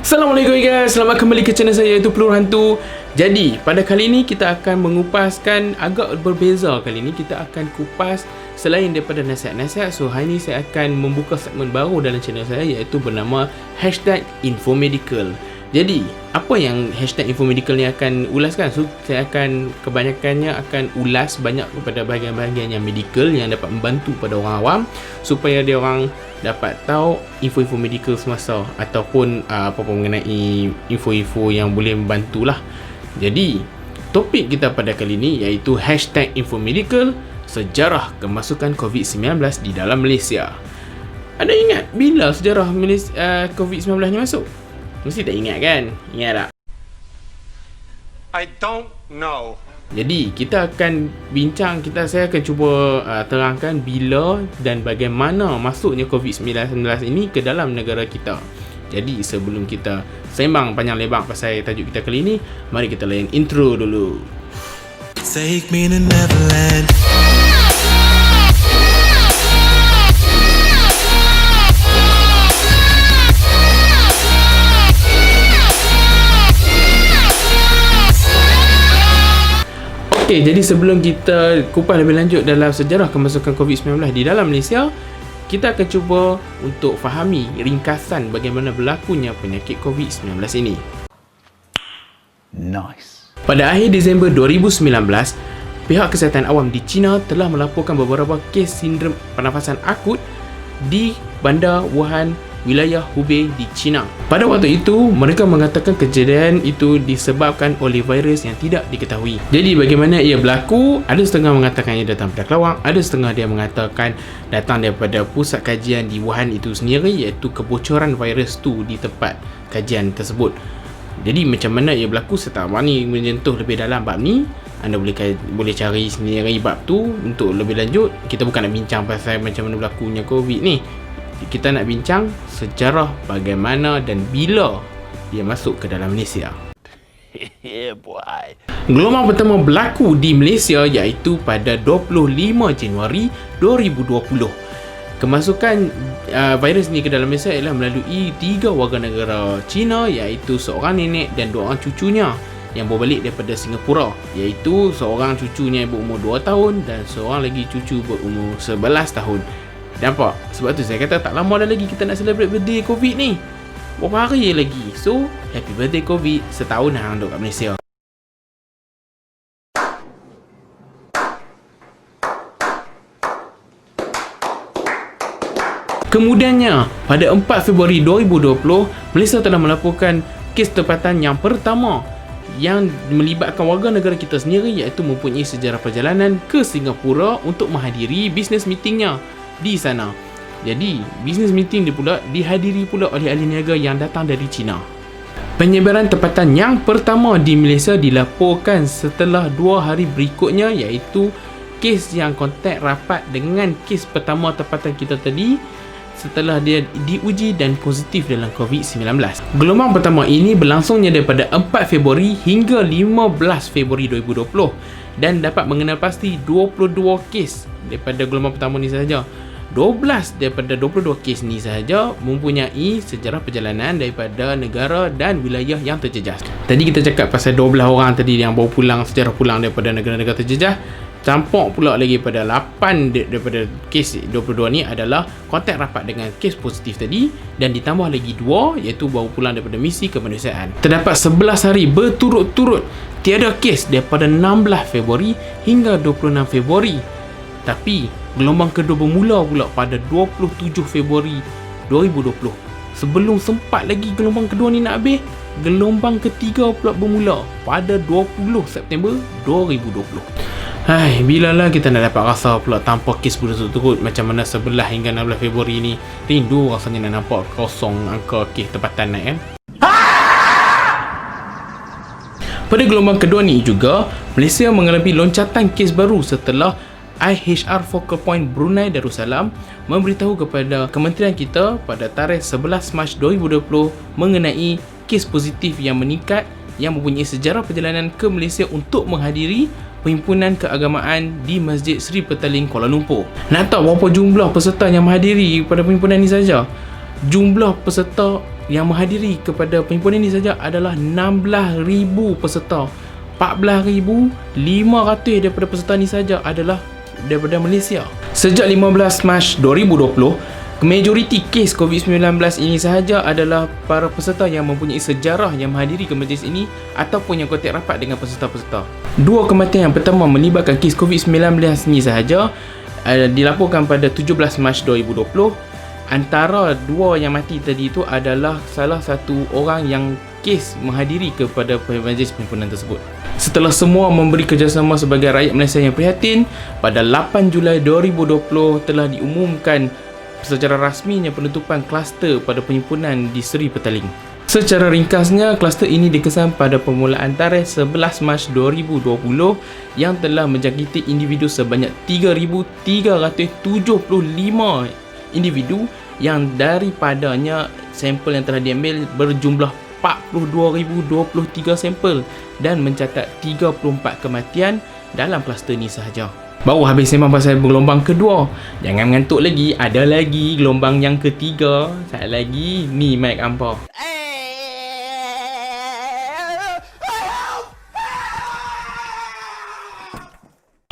Assalamualaikum guys, selamat kembali ke channel saya iaitu Peluru Hantu. Jadi, pada kali ini kita akan mengupaskan agak berbeza. Kali ini kita akan kupas selain daripada nasihat-nasihat. So, hari ini saya akan membuka segmen baru dalam channel saya iaitu bernama #infomedical. Jadi, apa yang #infomedical ni akan ulaskan? So, saya akan kebanyakannya akan ulas banyak kepada bahagian-bahagian yang medical yang dapat membantu pada orang awam supaya dia orang dapat tahu info-info medical semasa ataupun apa-apa mengenai info-info yang boleh membantulah. Jadi, topik kita pada kali ini iaitu #infomedical, sejarah kemasukan COVID-19 di dalam Malaysia. Ada ingat bila sejarah COVID-19 ni masuk? Mesti tak ingat kan? Ingat tak? I don't know. Jadi kita akan bincang, saya akan cuba terangkan bila dan bagaimana masuknya COVID-19 ini ke dalam negara kita. Jadi sebelum kita sembang panjang lebar pasal tajuk kita kali ini, mari kita layan intro dulu. Take me to Neverland. Okey, jadi sebelum kita kupas lebih lanjut dalam sejarah kemasukan COVID-19 di dalam Malaysia, kita akan cuba untuk fahami ringkasan bagaimana berlakunya penyakit COVID-19 ini. Nice. Pada akhir Disember 2019, pihak kesihatan awam di China telah melaporkan beberapa kes sindrom pernafasan akut di bandar Wuhan, wilayah Hubei di China. Pada waktu itu, mereka mengatakan kejadian itu disebabkan oleh virus yang tidak diketahui. Jadi bagaimana ia berlaku? Ada setengah mengatakan ia datang daripada kelawar, ada setengah dia mengatakan datang daripada pusat kajian di Wuhan itu sendiri, iaitu kebocoran virus tu di tempat kajian tersebut. Jadi macam mana ia berlaku, saya tak berani menyentuh lebih dalam bab ni. Anda boleh cari sendiri bab tu untuk lebih lanjut. Kita bukan nak bincang pasal macam mana berlakunya COVID ni. Kita nak bincang sejarah bagaimana dan bila dia masuk ke dalam Malaysia. Yeah, boy. Gelombang pertama berlaku di Malaysia iaitu pada 25 Januari 2020. Kemasukan virus ni ke dalam Malaysia ialah melalui 3 warga negara China, iaitu seorang nenek dan 2 orang cucunya yang berbalik daripada Singapura, iaitu seorang cucunya yang berumur 2 tahun dan seorang lagi cucu berumur 11 tahun. Nampak? Sebab tu saya kata tak lama dah lagi kita nak celebrate birthday COVID ni. Berapa hari lagi? So, happy birthday COVID, setahun dah duduk kat Malaysia. Kemudiannya, pada 4 Februari 2020, Malaysia telah melaporkan kes tempatan yang pertama yang melibatkan warga negara kita sendiri, iaitu mempunyai sejarah perjalanan ke Singapura untuk menghadiri business meetingnya di sana. Jadi, business meeting dihadiri pula oleh ahli niaga yang datang dari China. Penyebaran tempatan yang pertama di Malaysia dilaporkan setelah 2 hari berikutnya, iaitu kes yang kontak rapat dengan kes pertama tempatan kita tadi setelah dia diuji dan positif dalam COVID-19. Gelombang pertama ini berlangsungnya daripada 4 Februari hingga 15 Februari 2020 dan dapat mengenal pasti 22 kes daripada gelombang pertama ni sahaja. 12 daripada 22 kes ni sahaja mempunyai sejarah perjalanan daripada negara dan wilayah yang terjejas. Tadi kita cakap pasal 12 orang tadi yang baru pulang, sejarah pulang daripada negara-negara terjejas. Campur pula lagi pada 8 daripada kes 22 ni adalah kontak rapat dengan kes positif tadi, dan ditambah lagi 2 iaitu baru pulang daripada misi kemanusiaan. Terdapat 11 hari berturut-turut tiada kes daripada 16 Februari hingga 26 Februari. Tapi gelombang kedua bermula pula pada 27 Februari 2020. Sebelum sempat lagi gelombang kedua ni nak habis, gelombang ketiga pula bermula pada 20 September 2020. Hai, bilalah kita nak dapat rasa pula tanpa kes berturut-turut macam mana 11 hingga 16 Februari ni. Rindu rasanya nak nampak kosong angka kes tempatan naik kan. Pada gelombang kedua ni juga, Malaysia mengalami loncatan kes baru setelah IHR Focal Point Brunei Darussalam memberitahu kepada kementerian kita pada tarikh 11 Mac 2020 mengenai kes positif yang meningkat yang mempunyai sejarah perjalanan ke Malaysia untuk menghadiri perhimpunan keagamaan di Masjid Sri Petaling, Kuala Lumpur. Nak tahu berapa jumlah peserta yang menghadiri pada perhimpunan ini saja? Jumlah peserta yang menghadiri kepada perhimpunan ini saja adalah 16,000 peserta. 14,500 daripada peserta ni saja adalah daripada Malaysia. Sejak 15 Mac 2020, majoriti kes COVID-19 ini sahaja adalah para peserta yang mempunyai sejarah yang menghadiri ke majlis ini ataupun yang kontak rapat dengan peserta-peserta. Dua kematian yang pertama melibatkan kes COVID-19 ini sahaja dilaporkan pada 17 Mac 2020. Antara dua yang mati tadi itu adalah salah satu orang yang kes menghadiri kepada majlis perhimpunan tersebut. Setelah semua memberi kerjasama sebagai rakyat Malaysia yang prihatin, pada 8 Julai 2020 telah diumumkan secara rasminya penutupan kluster pada perhimpunan di Seri Petaling. Secara ringkasnya, kluster ini dikesan pada permulaan tarikh 11 Mac 2020 yang telah menjangkiti individu sebanyak 3,375 individu yang daripadanya sampel yang telah diambil berjumlah 42,023 sampel dan mencatat 34 kematian dalam kluster ini sahaja. Baru habis sembang pasal gelombang kedua. Jangan mengantuk lagi, ada lagi gelombang yang ketiga. Satu lagi, ni mic hampa.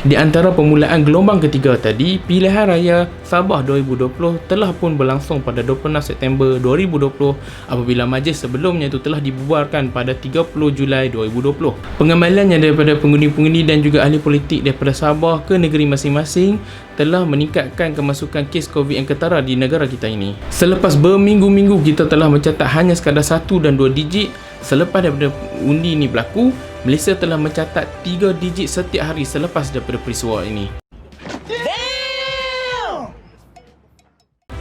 Di antara permulaan gelombang ketiga tadi, pilihan raya Sabah 2020 telah pun berlangsung pada 26 September 2020 apabila majlis sebelumnya itu telah dibubarkan pada 30 Julai 2020. Pengembaliannya daripada pengundi-pengundi dan juga ahli politik daripada Sabah ke negeri masing-masing telah meningkatkan kemasukan kes COVID yang ketara di negara kita ini. Selepas berminggu-minggu kita telah mencatat hanya sekadar 1 dan 2 digit, selepas daripada undi ini berlaku, Malaysia telah mencatat 3 digit setiap hari selepas daripada peristiwa ini.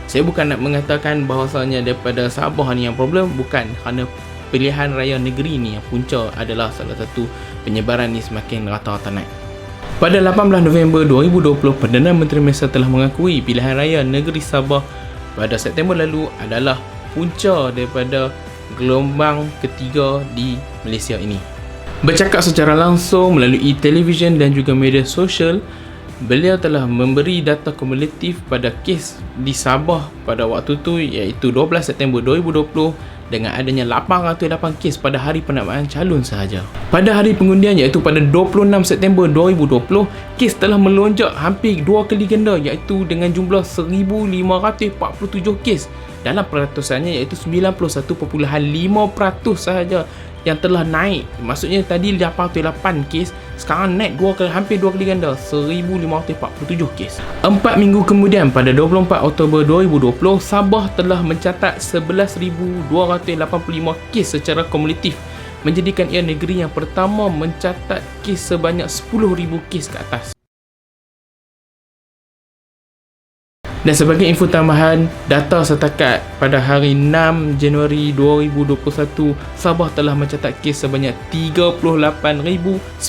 Saya bukan nak mengatakan bahawasanya daripada Sabah ni yang problem, bukan, kerana pilihan raya negeri ni yang punca adalah salah satu penyebaran ni semakin rata-rata naik. Pada 18 November 2020, Perdana Menteri Malaysia telah mengakui pilihan raya negeri Sabah pada September lalu adalah punca daripada gelombang ketiga di Malaysia ini. Bercakap secara langsung melalui televisyen dan juga media sosial, beliau telah memberi data kumulatif pada kes di Sabah pada waktu itu iaitu 12 September 2020 dengan adanya 808 kes pada hari penambaan calon sahaja. Pada hari pengundian iaitu pada 26 September 2020, kes telah melonjak hampir 2 kali ganda iaitu dengan jumlah 1,547 kes. Dalam peratusannya iaitu 91.5% sahaja yang telah naik. Maksudnya tadi 88 kes, sekarang naik hampir 2 kali ganda, 1,547 kes. 4 minggu kemudian pada 24 Oktober 2020, Sabah telah mencatat 11,285 kes secara kumulatif, menjadikan ia negeri yang pertama mencatat kes sebanyak 10,000 kes ke atas. Dan sebagai info tambahan, data setakat pada hari 6 Januari 2021, Sabah telah mencatat kes sebanyak 38,960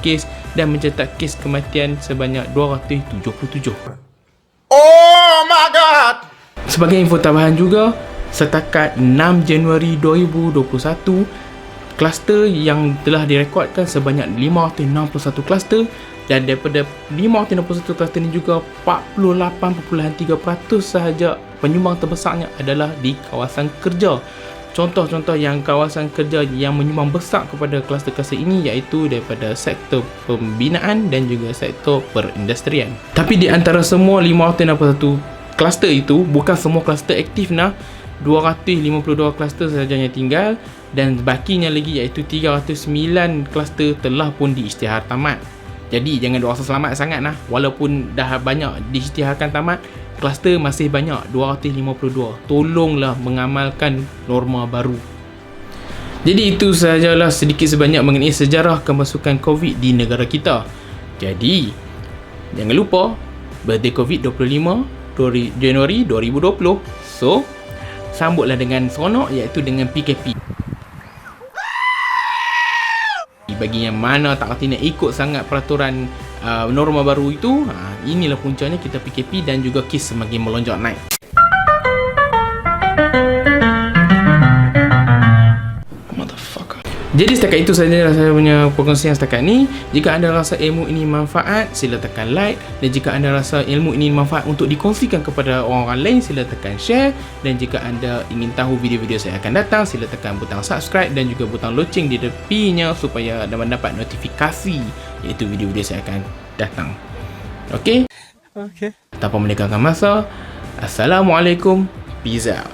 kes dan mencatat kes kematian sebanyak 277. Oh my god! Sebagai info tambahan juga, setakat 6 Januari 2021, kluster yang telah direkodkan sebanyak 561 kluster. Dan daripada 561 kluster ini juga 48.3% sahaja penyumbang terbesarnya adalah di kawasan kerja. Contoh-contoh yang kawasan kerja yang menyumbang besar kepada kluster-kluster ini iaitu daripada sektor pembinaan dan juga sektor perindustrian. Tapi di antara semua 561 kluster itu, bukan semua kluster aktif 252 kluster sahaja yang tinggal dan bakinya lagi iaitu 309 kluster telah pun diisytihar tamat. Jadi jangan rasa selamat sangat walaupun dah banyak diisytiharkan tamat, kluster masih banyak 252. Tolonglah mengamalkan norma baru. Jadi itu sahajalah sedikit sebanyak mengenai sejarah kemasukan COVID di negara kita. Jadi jangan lupa birthday COVID 25 Januari 2020. So sambutlah dengan seronok iaitu dengan PKP. Bagi yang mana tak reti nak ikut sangat peraturan norma baru itu, inilah puncanya kita PKP dan juga kes semakin melonjak naik. Jadi setakat itu saja saya punya perkongsian setakat ni. Jika anda rasa ilmu ini manfaat, sila tekan like. Dan jika anda rasa ilmu ini manfaat untuk dikongsikan kepada orang-orang lain, sila tekan share. Dan jika anda ingin tahu video-video saya akan datang, sila tekan butang subscribe dan juga butang loceng di tepinya supaya anda mendapat notifikasi iaitu video-video saya akan datang. Okey? Tanpa melengahkan masa, Assalamualaikum. Peace out.